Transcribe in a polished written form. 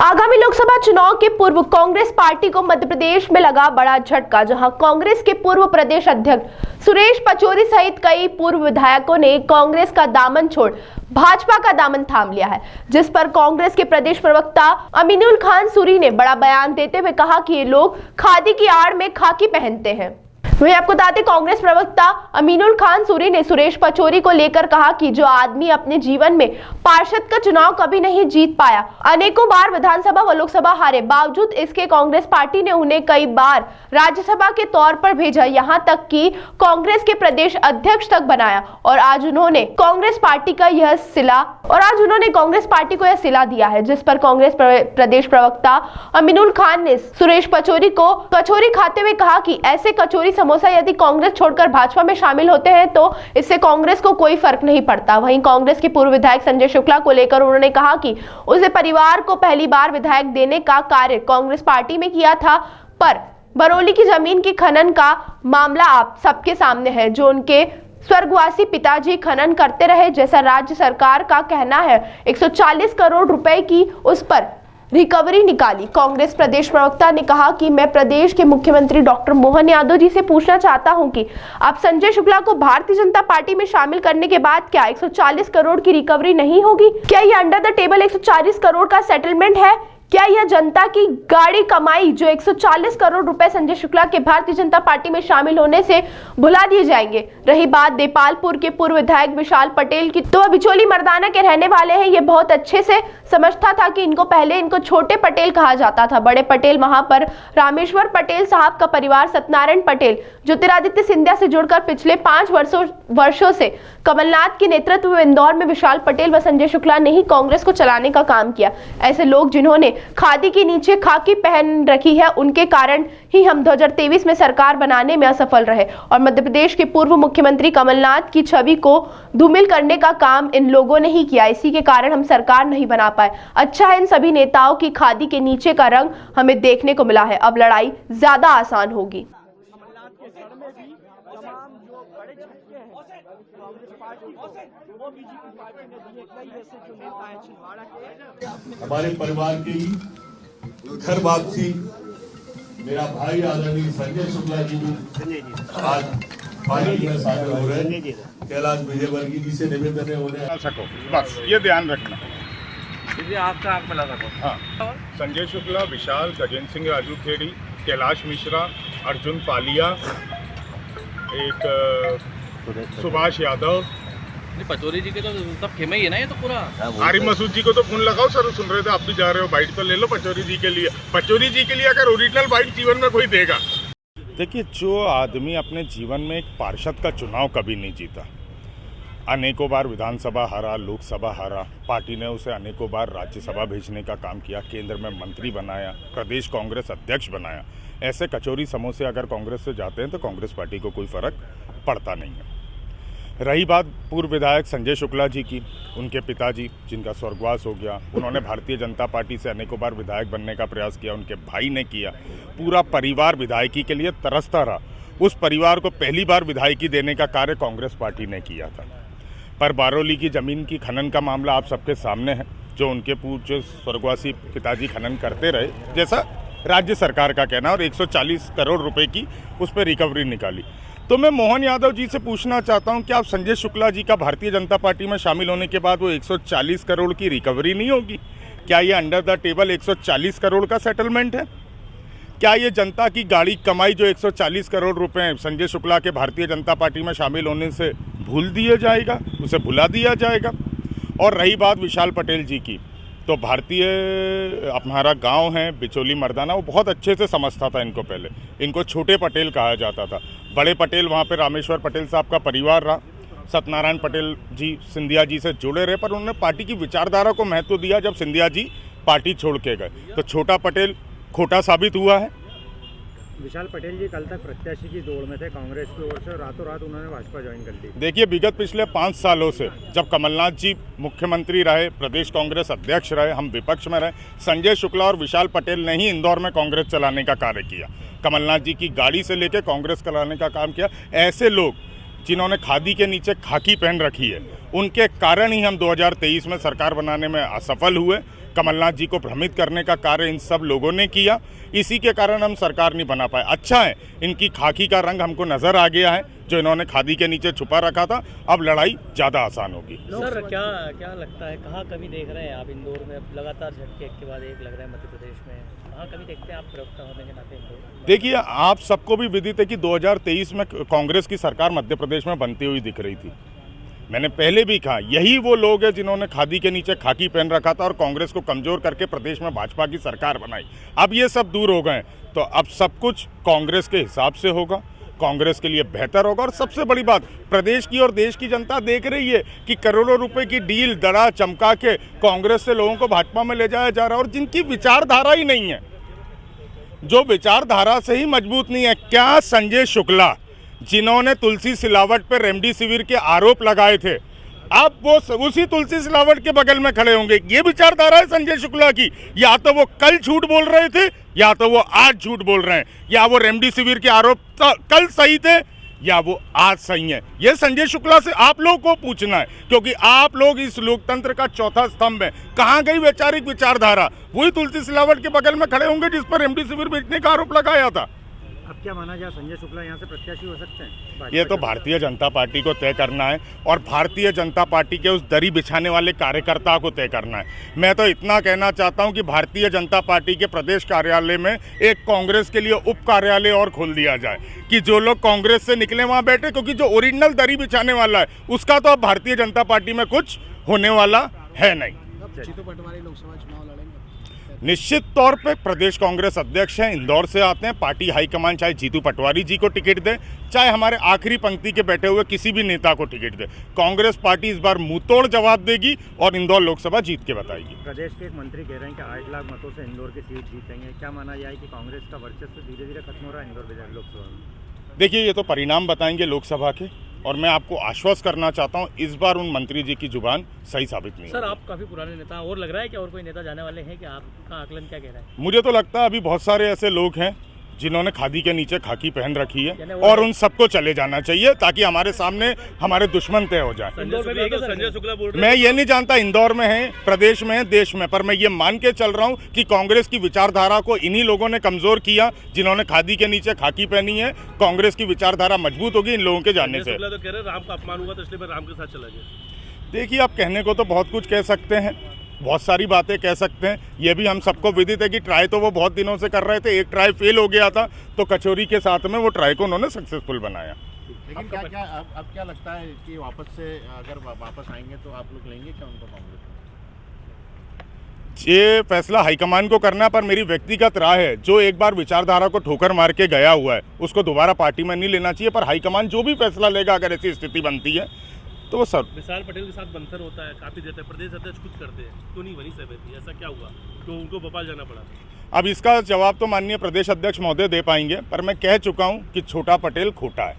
आगामी लोकसभा चुनाव के पूर्व कांग्रेस पार्टी को मध्य प्रदेश में लगा बड़ा झटका, जहां कांग्रेस के पूर्व प्रदेश अध्यक्ष सुरेश पचौरी सहित कई पूर्व विधायकों ने कांग्रेस का दामन छोड़ भाजपा का दामन थाम लिया है, जिस पर कांग्रेस के प्रदेश प्रवक्ता अमीनुल खान सूरी ने बड़ा बयान देते हुए कहा कि ये लोग खादी की आड़ में खाकी पहनते हैं। वहीं आपको बता दें, कांग्रेस प्रवक्ता अमीनुल खान सूरी ने सुरेश पचौरी को लेकर कहा कि जो आदमी अपने जीवन में पार्षद का चुनाव कभी नहीं जीत पाया, अनेकों बार विधानसभा व लोकसभा हारे, बावजूद इसके कांग्रेस पार्टी ने उन्हें कई बार राज्यसभा के तौर पर भेजा, यहां तक कि कांग्रेस के प्रदेश अध्यक्ष तक बनाया और आज उन्होंने कांग्रेस पार्टी को यह सिला दिया है, जिस पर कांग्रेस प्रदेश प्रवक्ता अमीनुल खान ने सुरेश पचौरी को कचौरी खाते हुए कहा कि ऐसे कचौरी समोसा यदि कांग्रेस छोड़कर भाजपा में शामिल होते हैं तो इससे कांग्रेस को कोई फर्क नहीं पड़ता। वहीं कांग्रेस के पूर्व विधायक संजय शुक्ला को लेकर उन्होंने कहा कि उसे परिवार को पहली बार विधायक देने का कार्य कांग्रेस पार्टी में किया था, पर बरौली की जमीन की खनन का मामला आप सबके सामने है, जो उनके स्वर्गवासी पिताजी खनन करते रहे, जैसा राज्य सरकार का कहना है 140 करोड़ रुपए की उस पर रिकवरी निकाली। कांग्रेस प्रदेश प्रवक्ता ने कहा कि मैं प्रदेश के मुख्यमंत्री डॉक्टर मोहन यादव जी से पूछना चाहता हूं कि आप संजय शुक्ला को भारतीय जनता पार्टी में शामिल करने के बाद क्या 140 करोड़ की रिकवरी नहीं होगी? क्या यह अंडर द टेबल 140 करोड़ का सेटलमेंट है? क्या यह जनता की गाड़ी कमाई जो 140 करोड़ रुपए संजय शुक्ला के भारतीय जनता पार्टी में शामिल होने से भुला दिए जाएंगे? रही बात देपालपुर के पूर्व विधायक विशाल पटेल की, तो वह बिचौली मर्दाना के रहने वाले हैं। ये बहुत अच्छे से समझता था कि इनको छोटे पटेल कहा जाता था। बड़े पटेल वहां पर रामेश्वर पटेल साहब का परिवार सत्यनारायण पटेल ज्योतिरादित्य सिंधिया से जुड़कर पिछले 5 वर्षों से कमलनाथ के नेतृत्व में इंदौर में विशाल पटेल व संजय शुक्ला ने ही कांग्रेस को चलाने का काम किया। ऐसे लोग जिन्होंने खादी के नीचे खाकी पहन रखी है, उनके कारण ही हम 2023 में सरकार बनाने में असफल रहे और मध्य प्रदेश के पूर्व मुख्यमंत्री कमलनाथ की छवि को धूमिल करने का काम इन लोगों ने ही किया। इसी के कारण हम सरकार नहीं बना पाए। अच्छा है इन सभी नेताओं की खादी के नीचे का रंग हमें देखने को मिला है। अब लड़ाई ज्यादा आसान होगी। हमारे परिवार की घर वापसी मेरा भाई आदरणीय संजय शुक्ला जी भी आज पार्टी में शामिल हो रहे हैं। कैलाश विजयवर्गीय जी से निवेदन है उन्हें सको, बस ये ध्यान रखना। आपका आंख मिला सको। हाँ, संजय शुक्ला, विशाल, गजेंद्र सिंह राजू खेड़ी, कैलाश मिश्रा, अर्जुन पालिया, एक सुभाष यादव, पचौरी जी के तो सब खेमे ही है ना, ये तो पूरा। आरिफ मसूद जी को तो फोन लगाओ सर, सुन रहे थे आप भी जा रहे हो, बाइट तो ले लो पचौरी जी के लिए। पचौरी जी के लिए अगर ओरिजिनल बाइट जीवन में कोई देगा। देखिए, जो आदमी अपने जीवन में एक पार्षद का चुनाव कभी नहीं जीता, अनेकों बार विधानसभा हारा, लोकसभा हारा, पार्टी ने उसे अनेकों बार राज्यसभा भेजने का काम किया, केंद्र में मंत्री बनाया, प्रदेश कांग्रेस अध्यक्ष बनाया, ऐसे कचौरी समोसे अगर कांग्रेस से जाते हैं तो कांग्रेस पार्टी को कोई फर्क पड़ता नहीं है। रही बात पूर्व विधायक संजय शुक्ला जी की, उनके पिताजी जिनका स्वर्गवास हो गया, उन्होंने भारतीय जनता पार्टी से अनेकों बार विधायक बनने का प्रयास किया, उनके भाई ने किया, पूरा परिवार विधायकी के लिए तरसता रहा। उस परिवार को पहली बार विधायकी देने का कार्य कांग्रेस पार्टी ने किया था। पर बरौली की ज़मीन की खनन का मामला आप सबके सामने है, जो उनके पूर्व स्वर्गवासी पिताजी खनन करते रहे, जैसा राज्य सरकार का कहना, और 140 करोड़ रुपए की उस पर रिकवरी निकाली। तो मैं मोहन यादव जी से पूछना चाहता हूं कि आप संजय शुक्ला जी का भारतीय जनता पार्टी में शामिल होने के बाद वो 140 करोड़ की रिकवरी नहीं होगी? क्या ये अंडर द टेबल 140 करोड़ का सेटलमेंट है? क्या ये जनता की गाड़ी कमाई जो 140 करोड़ रुपए संजय शुक्ला के भारतीय जनता पार्टी में शामिल होने से भूल दिया जाएगा, उसे भुला दिया जाएगा? और रही बात विशाल पटेल जी की, तो भारतीय हमारा गांव है बिचौली मर्दाना, वो बहुत अच्छे से समझता था इनको। पहले इनको छोटे पटेल कहा जाता था। बड़े पटेल वहाँ पे रामेश्वर पटेल साहब का परिवार रहा, सत्यनारायण पटेल जी सिंधिया जी से जुड़े रहे, पर उन्होंने पार्टी की विचारधारा को महत्व दिया जब सिंधिया जी पार्टी छोड़ के गए, तो छोटा पटेल खोटा साबित हुआ है। विशाल पटेल जी कल तक प्रत्याशी की दौड़ में थे कांग्रेस की ओर से, रातों रात उन्होंने भाजपा ज्वाइन कर ली। देखिए, विगत पिछले 5 सालों से जब कमलनाथ जी मुख्यमंत्री रहे, प्रदेश कांग्रेस अध्यक्ष रहे, हम विपक्ष में रहे, संजय शुक्ला और विशाल पटेल ने ही इंदौर में कांग्रेस चलाने का कार्य किया, कमलनाथ जी की गाड़ी से लेकर कांग्रेस चलाने का काम किया। ऐसे लोग जिन्होंने खादी के नीचे खाकी पहन रखी है, उनके कारण ही हम 2023 में सरकार बनाने में असफल हुए। कमलनाथ जी को भ्रमित करने का कार्य इन सब लोगों ने किया। इसी के कारण हम सरकार नहीं बना पाए। अच्छा है, इनकी खाकी का रंग हमको नजर आ गया है, जो इन्होंने खादी के नीचे छुपा रखा था। अब लड़ाई ज़्यादा आसान होगी। सर क्या लगता है, कहाँ कमी देख रहे हैं आप इंदौर में? अब लगातार झटके एक के बाद एक लग रहा है मध्य प्रदेश में, कहाँ कमी देखते हैं आप प्रवक्ता होने के नाते इंदौर? देखिए, आप सबको भी विदित है कि 2023 में कांग्रेस की सरकार मध्य प्रदेश में बनती हुई दिख रही थी। मैंने पहले भी कहा, यही वो लोग हैं जिन्होंने खादी के नीचे खाकी पहन रखा था और कांग्रेस को कमजोर करके प्रदेश में भाजपा की सरकार बनाई। अब ये सब दूर हो गए, तो अब सब कुछ कांग्रेस के हिसाब से होगा, कांग्रेस के लिए बेहतर होगा। और सबसे बड़ी बात, प्रदेश की और देश की जनता देख रही है कि करोड़ों रुपए की डील दड़ा चमका के कांग्रेस से लोगों को भाजपा में ले जाया जा रहा है, और जिनकी विचारधारा ही नहीं है, जो विचारधारा से ही मजबूत नहीं है। क्या संजय शुक्ला, जिन्होंने तुलसी सिलावट पर रेमडेसिविर के आरोप लगाए थे, अब वो उसी तुलसी सिलावट के बगल में खड़े होंगे? ये विचारधारा है संजय शुक्ला की। या तो वो कल झूठ बोल रहे थे, या तो वो आज झूठ बोल रहे हैं, या वो रेमडेसिविर के आरोप कल सही थे, या वो आज सही है। ये संजय शुक्ला से आप लोग को पूछना है, क्योंकि आप लोग इस लोकतंत्र का चौथा स्तंभ है। कहाँ गई वैचारिक विचारधारा? वही तुलसी सिलावट के बगल में खड़े होंगे जिस पर रेमडेसिविर बेचने का आरोप लगाया था। अब क्या माना जाए, संजय शुक्ला यहाँ से प्रत्याशी हो सकते हैं? ये तो भारतीय जनता पार्टी को तय करना है, और भारतीय जनता पार्टी के उस दरी बिछाने वाले कार्यकर्ता को तय करना है। मैं तो इतना कहना चाहता हूं कि भारतीय जनता पार्टी के प्रदेश कार्यालय में एक कांग्रेस के लिए उप कार्यालय और खोल दिया जाए, कि जो लोग कांग्रेस से निकले वहां बैठे, क्योंकि जो ओरिजिनल दरी बिछाने वाला है उसका तो अब भारतीय जनता पार्टी में कुछ होने वाला है नहीं। निश्चित तौर पे प्रदेश कांग्रेस अध्यक्ष हैं, इंदौर से आते हैं। पार्टी हाईकमान चाहे जीतू पटवारी जी को टिकट दे, चाहे हमारे आखिरी पंक्ति के बैठे हुए किसी भी नेता को टिकट दे, कांग्रेस पार्टी इस बार मुंहतोड़ जवाब देगी और इंदौर लोकसभा जीत के बताएगी। प्रदेश के एक मंत्री कह रहे हैं कि 8 लाख मतों से इंदौर की सीट जीतेंगे। क्या माना जाए कि कांग्रेस का वर्चस्व धीरे धीरे खत्म हो रहा है इंदौर लोकसभा में? देखिए, ये तो परिणाम बताएंगे लोकसभा के, और मैं आपको आश्वस्त करना चाहता हूं, इस बार उन मंत्री जी की जुबान सही साबित नहीं। सर, आप काफी पुराने नेता, और लग रहा है कि और कोई नेता जाने वाले हैं कि आपका आकलन क्या कह रहा है? मुझे तो लगता है अभी बहुत सारे ऐसे लोग हैं जिन्होंने खादी के नीचे खाकी पहन रखी है, और उन सबको चले जाना चाहिए, ताकि हमारे सामने हमारे दुश्मन तय हो जाए। संजय शुक्ला बोल रहे मैं ये नहीं जानता इंदौर में है, प्रदेश में है, देश में, पर मैं ये मान के चल रहा हूँ कि कांग्रेस की विचारधारा को इन्हीं लोगों ने कमजोर किया, जिन्होंने खादी के नीचे खाकी पहनी है। कांग्रेस की विचारधारा मजबूत होगी इन लोगों के जाने से। तो कह रहे राम का अपमान हुआ, तो इसलिए मैं राम के साथ चला गया। देखिए, आप कहने को तो बहुत कुछ कह सकते हैं, बहुत सारी बातें कह सकते हैं। ये भी हम सबको विदित है कि ट्राई तो वो बहुत दिनों से कर रहे थे, एक ट्राई फेल हो गया था, तो कचौरी के साथ में वो ट्राई को उन्होंने सक्सेसफुल बनाया। लेकिन अब क्या लगता है कि अगर वापस आएंगे तो आप लोग लेंगे क्या उनको कांग्रेस में? ये फैसला हाईकमान को करना है, पर मेरी व्यक्तिगत राय है, जो एक बार विचारधारा को ठोकर मार के गया हुआ है उसको दोबारा पार्टी में नहीं लेना चाहिए। पर हाईकमान जो भी फैसला लेगा, अगर ऐसी स्थिति बनती है तो वो सब। विशाल पटेल के साथ बंतर होता है, काफी देते हैं, प्रदेश अध्यक्ष कुछ करते हैं, तो नहीं बनी सहमति, ऐसा क्या हुआ तो उनको भोपाल जाना पड़ा? अब इसका जवाब तो माननीय प्रदेश अध्यक्ष महोदय दे पाएंगे, पर मैं कह चुका हूं कि छोटा पटेल खोटा है।